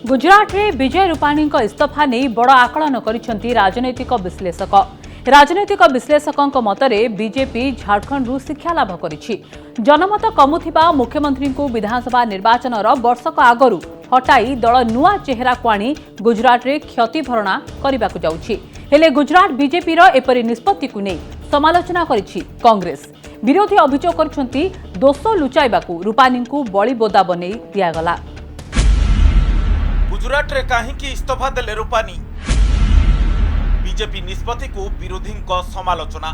गुजरात रे विजय रूपाणी इस्तीफा नहीं बड़ आकलन करिसेंती राजनैतिक विश्लेषक। राजनैतिक विश्लेषकों मतरे बीजेपी झारखंड शिक्षा लाभ करिछि। जनमत कमुथिबा मुख्यमंत्री को विधानसभा निर्वाचन वर्षक आगरू हटाई दल नुआ चेहरा को आनी गुजरात रे क्षति भरणा करबाकू जाउछि। हेले गुजरात बीजेपी एपरि निष्पत्ति को नहीं समालोचना करिछि कांग्रेस। विरोधी अभियोग करछंती दोष लुचाइबाकू रूपाणी को बळी बोदा बनै दियागला। गुजरात रे काहींकी इस्तीफा देले रूपाणी, बीजेपी निष्पत्ति को विरोधी समालोचना।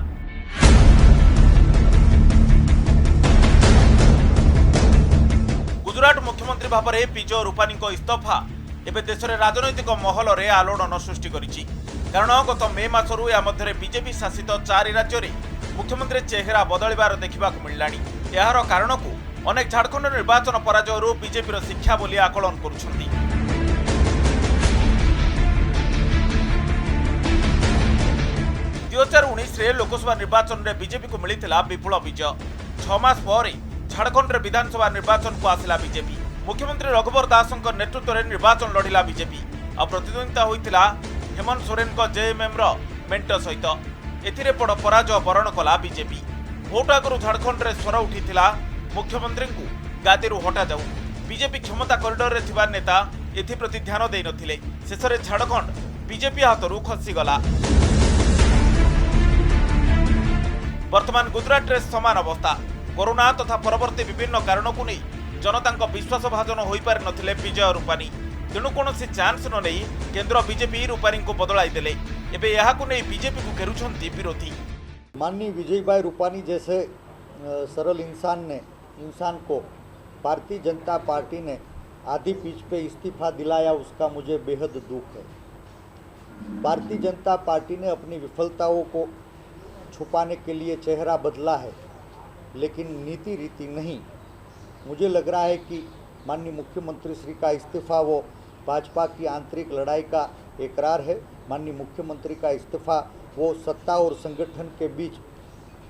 गुजरात मुख्यमंत्री भाव में विजय रूपाणी इस्तीफा एवं देश में राजनैतिक महल में आलोड़न सृष्टि करिछि। कारण गत मे मासरू या मध्य बीजेपी शासित 4 राज्य में मुख्यमंत्री चेहरा बदलिबार देखा मिललानी। यार कारण को अनेक झारखंड निर्वाचन पराजय बीजेपी शिक्षा बोली आकलन करुछंती। 2019 लोकसभा निर्वाचन में बीजेपी को मिलता विपुल विजय। 6 मास पर झारखंड रे विधानसभा निर्वाचन को आसिला बीजेपी। मुख्यमंत्री रघुवर दास नेतृत्व में निर्वाचन लड़िला बीजेपी। आ प्रतिद्वंदिता होइतिला हेमंत सोरेन को जेएमएम मेंट सहित। एथिरे बड़ पराजय बरण कला बीजेपी। भोट आगु झारखंड रे स्वर उठिथिला मुख्यमंत्री को गादी हटा जाऊ। बीजेपी क्षमता कॉरिडोर रे थिबा नेता एथिप्रति ध्यान देई नथिले। शेषरे झारखंड बीजेपी हाथरू खसीगला। वर्तमान गुजरात रे समान अवस्था। कोरोना तथा परवर्ती विभिन्न कारणों को नहीं जनता विश्वास भाजन हो पारि नथिले विजय रूपाणी। तेणु कौन चांस न नहीं केंद्र बीजेपी रूपाणी को बदलाई देले। एबे यहा को नहीं बीजेपी को घेरुछंती विरोधी। माननीय विजय भाई रूपाणी जैसे सरल इंसान को भारतीय जनता पार्टी ने आधी पिच पे इस्तीफा दिलाया, उसका मुझे बेहद दुख है। भारतीय जनता पार्टी ने अपनी विफलताओं को छुपाने के लिए चेहरा बदला है, लेकिन नीति रीति नहीं। मुझे लग रहा है कि माननीय मुख्यमंत्री श्री का इस्तीफा वो भाजपा की आंतरिक लड़ाई का इकरार है। माननीय मुख्यमंत्री का इस्तीफा वो सत्ता और संगठन के बीच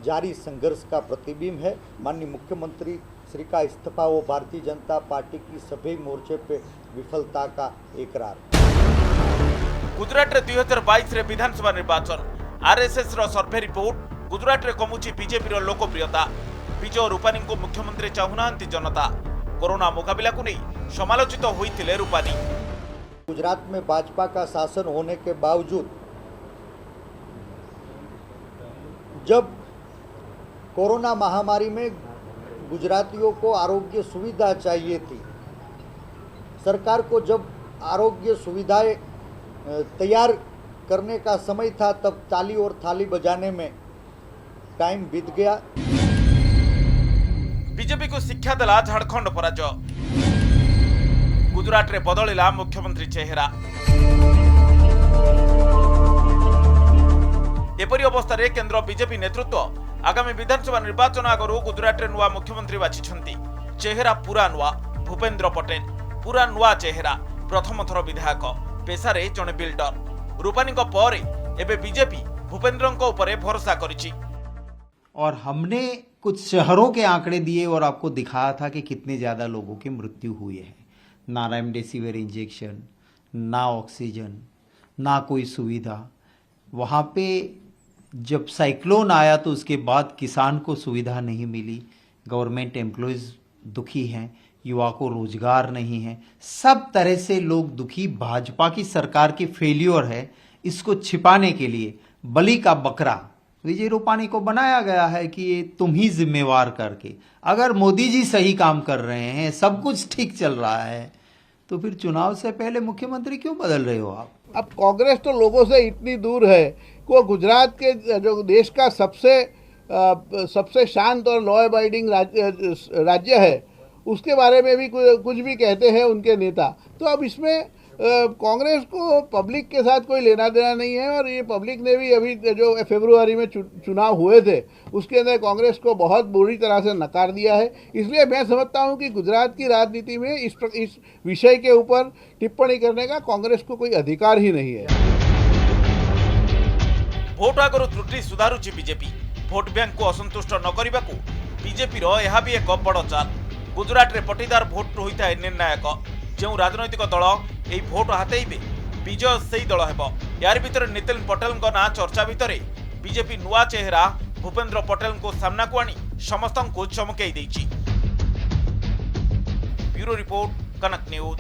जारी संघर्ष का प्रतिबिंब है। माननीय मुख्यमंत्री श्री का इस्तीफा वो भारतीय जनता पार्टी की सभी मोर्चे पे विफलता का इकरार। गुजरात रे 2022 रे विधानसभा निर्वाचन आरएसएस रो सर्वे रिपोर्ट गुजरात रे कमुची बीजेपी रो लोकप्रियता। विजय रूपाणी को मुख्यमंत्री चाहुनांती जनता। कोरोना मुकाबला को नहीं समालोचित होइथिले रूपाणी। गुजरात में भाजपा का शासन होने के बावजूद जब कोरोना महामारी में गुजरातियों को आरोग्य सुविधा चाहिए थी, सरकार को जब आरोग्य सुविधाएं तैयार करने का समय था, तब ताली और थाली बजाने में टाइम बीत गया। बीजेपी को शिक्षा देला झारखंड पराजय। गुजरात रे बदलिला मुख्यमंत्री चेहरा। एपरी अवस्था रे केंद्र बीजेपी नेतृत्व आगामी विधानसभा निर्वाचन आगरू गुजरात रे नुआ मुख्यमंत्री बाछिछंती। चेहरा पूरा नुआ। भूपेन्द्र पटेल पूरा नुआ चेहरा। प्रथम थर विधायक, पेशारे जने बिल्डर। रूपाणी को परे एबे बीजेपी भूपेन्द्र को ऊपर भरोसा करिछि। और हमने कुछ शहरों के आंकड़े दिए और आपको दिखाया था कि कितने ज़्यादा लोगों की मृत्यु हुई है। ना रेमडेसिविर इंजेक्शन, ना ऑक्सीजन, ना कोई सुविधा। वहाँ पे जब साइक्लोन आया तो उसके बाद किसान को सुविधा नहीं मिली। गवर्नमेंट एम्प्लॉयज़ दुखी हैं, युवा को रोजगार नहीं है। सब तरह से लोग दुखी। भाजपा की सरकार की फेल्योर है। इसको छिपाने के लिए बलि का बकरा विजय रूपाणी को बनाया गया है कि ये तुम ही जिम्मेवार करके। अगर मोदी जी सही काम कर रहे हैं, सब कुछ ठीक चल रहा है, तो फिर चुनाव से पहले मुख्यमंत्री क्यों बदल रहे हो आप? अब कांग्रेस तो लोगों से इतनी दूर है कि वो गुजरात के जो देश का सबसे शांत और लॉ अबाइडिंग राज्य है, उसके बारे में भी कुछ भी कहते हैं उनके नेता। तो अब इसमें कांग्रेस को पब्लिक के साथ कोई लेना देना नहीं है। और ये पब्लिक ने भी अभी जो फरवरी में चुनाव हुए थे, उसके अंदर कांग्रेस को बहुत बुरी तरह से नकार दिया है। इसलिए मैं समझता हूं कि गुजरात की राजनीति में इस विषय के ऊपर टिप्पणी करने का कांग्रेस को कोई अधिकार ही नहीं है। भोट आगु त्रुटि सुधारुची बीजेपी। भोट बैंक को असंतुष्ट न करने को बीजेपी यह भी एक बड़ चाल। गुजरात रे पटीदार भोट होता है निर्णायक। जो राजनैतिक दल यही भोट हातेबे विजय से ही दल हेब। यार भितर नितिन पटेल ना चर्चा भितर बीजेपी नुआ चेहरा भूपेन्द्र पटेल को सामना को आनी समस्त को चमकई देछि। ब्यूरो रिपोर्ट, कनक न्यूज।